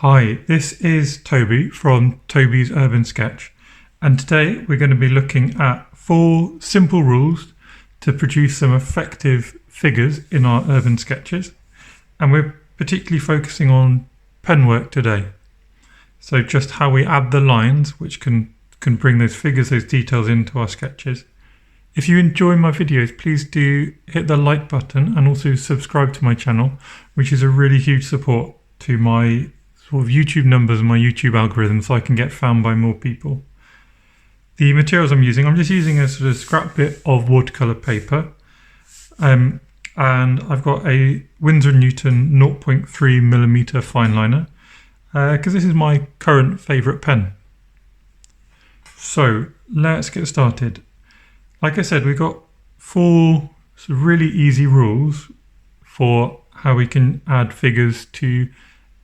Hi, this is Toby from Toby's Urban Sketch, and today we're going to be looking at 4 simple rules to produce some effective figures in our urban sketches, and we're particularly focusing on pen work today. So just how we add the lines which can bring those figures, those details into our sketches. If you enjoy my videos, please do hit the like button and also subscribe to my channel, which is a really huge support to my sort of YouTube numbers and my YouTube algorithm, so I can get found by more people. The materials I'm just using a sort of scrap bit of watercolour paper, and I've got a Winsor & Newton 0.3mm fine liner, because this is my current favourite pen. So let's get started. Like I said, we've got 4 sort of really easy rules for how we can add figures to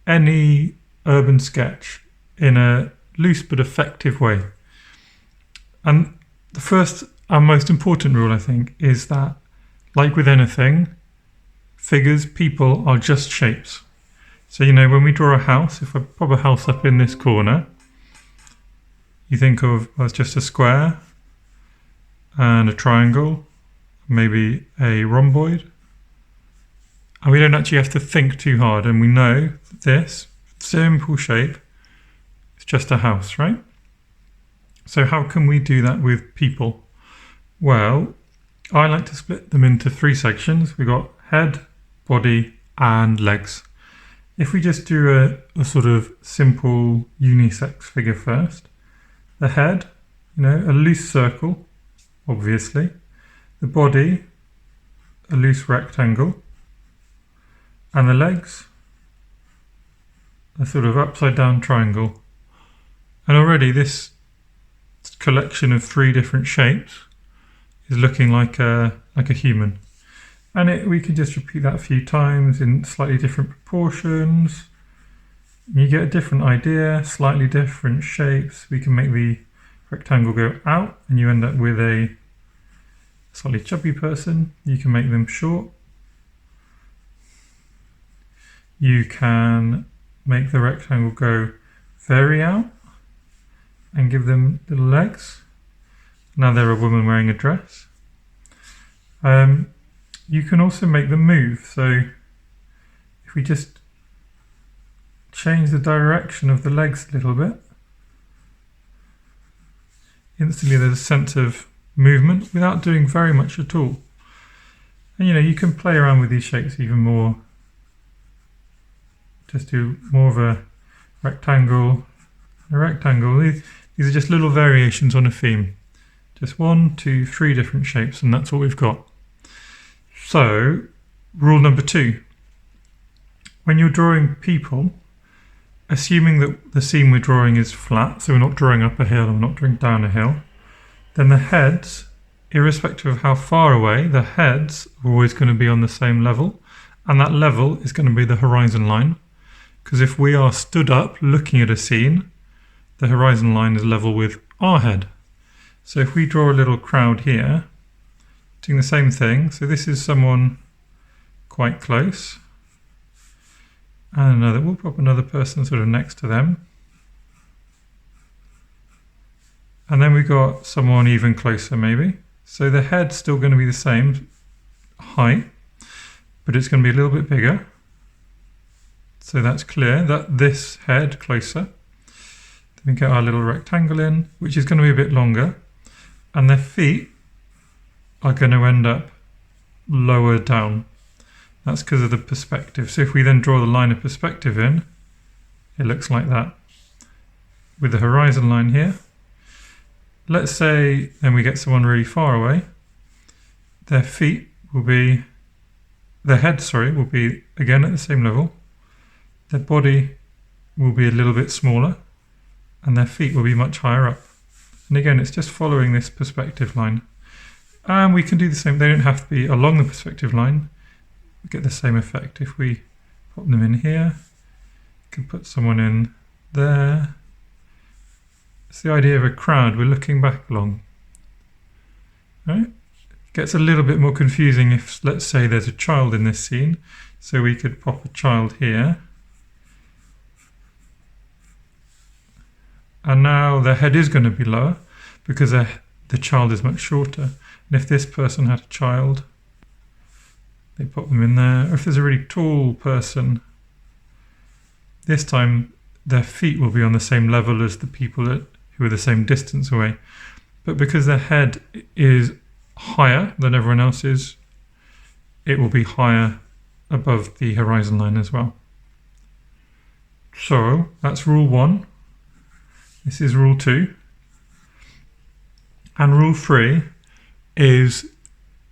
any urban sketch in a loose but effective way. And the first and most important rule, I think, is that, like with anything, figures, people are just shapes. So, when we draw a house, if I pop a house up in this corner, you think of as just a square and a triangle, maybe a rhomboid. And we don't actually have to think too hard, and we know that this simple shape is just a house, right? So how can we do that with people? Well, I like to split them into 3 sections. We've got head, body, and legs. If we just do a sort of simple unisex figure first, the head, a loose circle, obviously. The body, a loose rectangle. And the legs, a sort of upside down triangle. And already this collection of 3 different shapes is looking like a human. And we can just repeat that a few times in slightly different proportions. You get a different idea, slightly different shapes. We can make the rectangle go out and you end up with a slightly chubby person. You can make them short. You can make the rectangle go very out and give them little legs. Now they're a woman wearing a dress. You can also make them move. So if we just change the direction of the legs a little bit, instantly there's a sense of movement without doing very much at all. And you can play around with these shapes even more. Just do more of a rectangle. These are just little variations on a theme. Just 1, 2, 3 different shapes, and that's what we've got. So, rule number 2. When you're drawing people, assuming that the scene we're drawing is flat, so we're not drawing up a hill and we're not drawing down a hill, then the heads, irrespective of how far away, the heads are always going to be on the same level, and that level is going to be the horizon line. Because if we are stood up looking at a scene, the horizon line is level with our head. So if we draw a little crowd here, doing the same thing, so this is someone quite close, and we'll pop another person sort of next to them. And then we've got someone even closer maybe. So the head's still going to be the same height, but it's going to be a little bit bigger. So that's clear that this head closer. Then we get our little rectangle in, which is going to be a bit longer. And their feet are going to end up lower down. That's because of the perspective. So if we then draw the line of perspective in, it looks like that. With the horizon line here. Let's say then we get someone really far away. Their head will be again at the same level. Their body will be a little bit smaller and their feet will be much higher up. And again, it's just following this perspective line. And we can do the same. They don't have to be along the perspective line. We get the same effect if we pop them in here. We can put someone in there. It's the idea of a crowd. We're looking back along. Right? Gets a little bit more confusing if, let's say, there's a child in this scene. So we could pop a child here And now their head is going to be lower because the child is much shorter. And if this person had a child, they pop them in there. Or if there's a really tall person, this time their feet will be on the same level as the people who are the same distance away. But because their head is higher than everyone else's, it will be higher above the horizon line as well. So that's rule 1. This is rule 2. And rule 3 is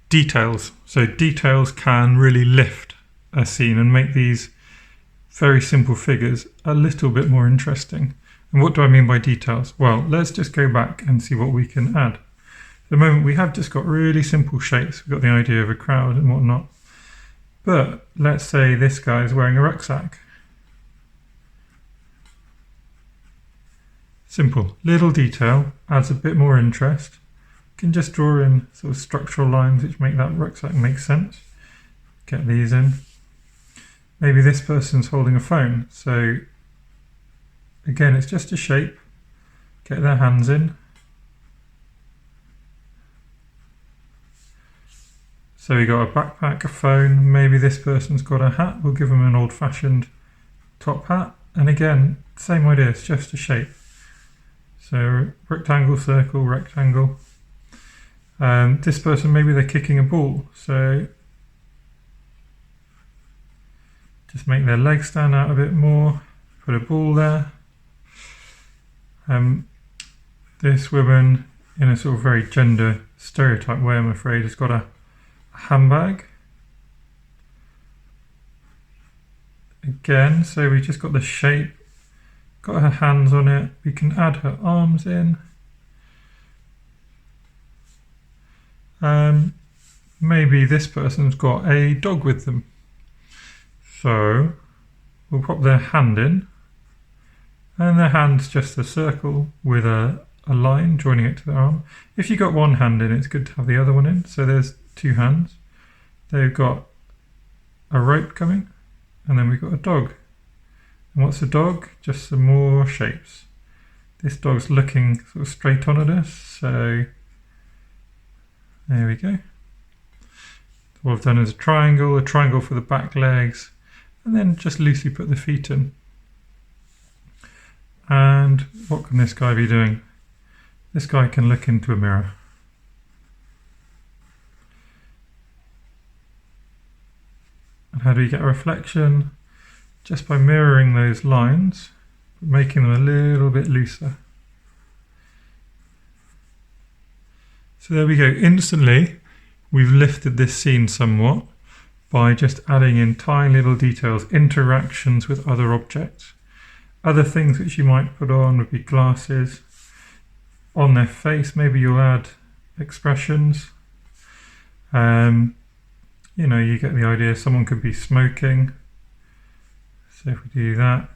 details. So details can really lift a scene and make these very simple figures a little bit more interesting. And what do I mean by details? Well, let's just go back and see what we can add. At the moment we have just got really simple shapes. We've got the idea of a crowd and whatnot. But let's say this guy is wearing a rucksack. Simple, little detail, adds a bit more interest. You can just draw in sort of structural lines which make that rucksack make sense. Get these in. Maybe this person's holding a phone, so again it's just a shape. Get their hands in. So we got a backpack, a phone, maybe this person's got a hat, we'll give them an old-fashioned top hat. And again, same idea, it's just a shape. So rectangle, circle, rectangle. This person, maybe they're kicking a ball, so just make their legs stand out a bit more, put a ball there. This woman, in a sort of very gender stereotype way, I'm afraid, has got a handbag. Again, so we just got the shape, got her hands on it, we can add her arms in. Maybe this person's got a dog with them. So we'll pop their hand in, and their hand's just a circle with a line joining it to the arm. If you got one hand in, it's good to have the other one in. So there's 2 hands. They've got a rope coming, and then we've got a dog. And what's a dog? Just some more shapes. This dog's looking sort of straight on at us, so there we go. What I've done is a triangle for the back legs, and then just loosely put the feet in. And what can this guy be doing? This guy can look into a mirror. And how do we get a reflection? Just by mirroring those lines, but making them a little bit looser. So there we go. Instantly, we've lifted this scene somewhat by just adding in tiny little details, interactions with other objects. Other things which you might put on would be glasses. On their face, maybe you'll add expressions. You know, you get the idea. Someone could be smoking. So if we do that,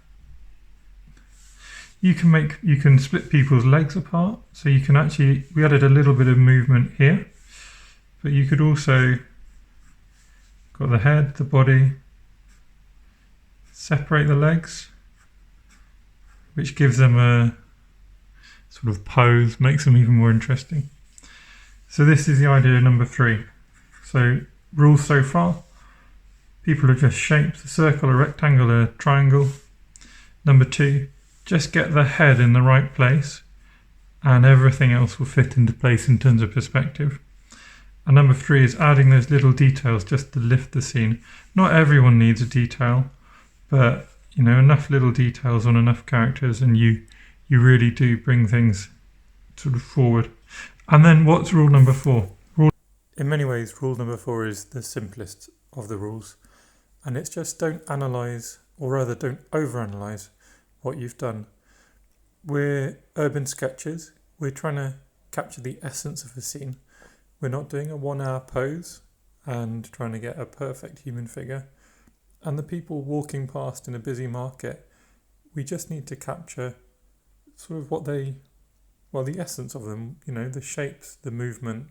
you can split people's legs apart. So you can actually, we added a little bit of movement here, but you could also got the head, the body, separate the legs, which gives them a sort of pose, makes them even more interesting. So this is the idea number 3. So rules so far, people are just shapes, a circle, a rectangle, a triangle. Number 2, just get the head in the right place and everything else will fit into place in terms of perspective. And number 3 is adding those little details just to lift the scene. Not everyone needs a detail, but you know, enough little details on enough characters and you really do bring things sort of forward. And then what's rule number 4? In many ways, rule number 4 is the simplest of the rules. And it's just don't analyse, or rather don't overanalyze what you've done. We're urban sketches. We're trying to capture the essence of a scene. We're not doing a 1-hour pose and trying to get a perfect human figure. And the people walking past in a busy market, we just need to capture sort of the essence of them, you know, the shapes, the movement,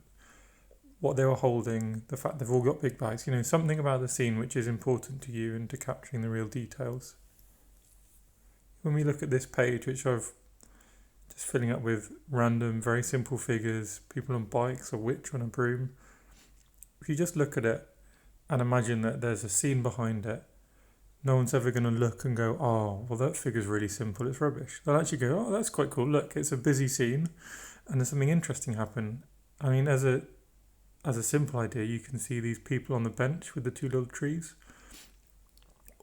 what they were holding, the fact they've all got big bags, you know, something about the scene which is important to you and to capturing the real details. When we look at this page, which I've just filling up with random, very simple figures, people on bikes, a witch on a broom. If you just look at it and imagine that there's a scene behind it, no one's ever going to look and go, oh, well, that figure's really simple, it's rubbish. They'll actually go, oh, that's quite cool. Look, it's a busy scene and there's something interesting happen. I mean, as a simple idea, you can see these people on the bench with the two little trees,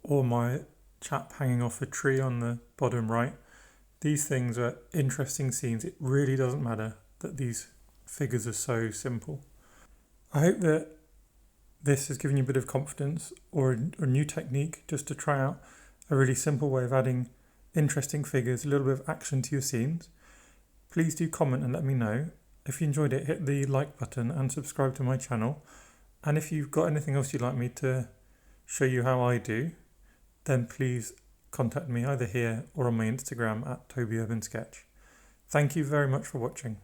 or my chap hanging off a tree on the bottom right. These things are interesting scenes. It really doesn't matter that these figures are so simple. I hope that this has given you a bit of confidence or a new technique just to try out a really simple way of adding interesting figures, a little bit of action to your scenes. Please do comment and let me know. If you enjoyed it, hit the like button and subscribe to my channel. And if you've got anything else you'd like me to show you how I do, then please contact me either here or on my Instagram at TobyUrbanSketch. Thank you very much for watching.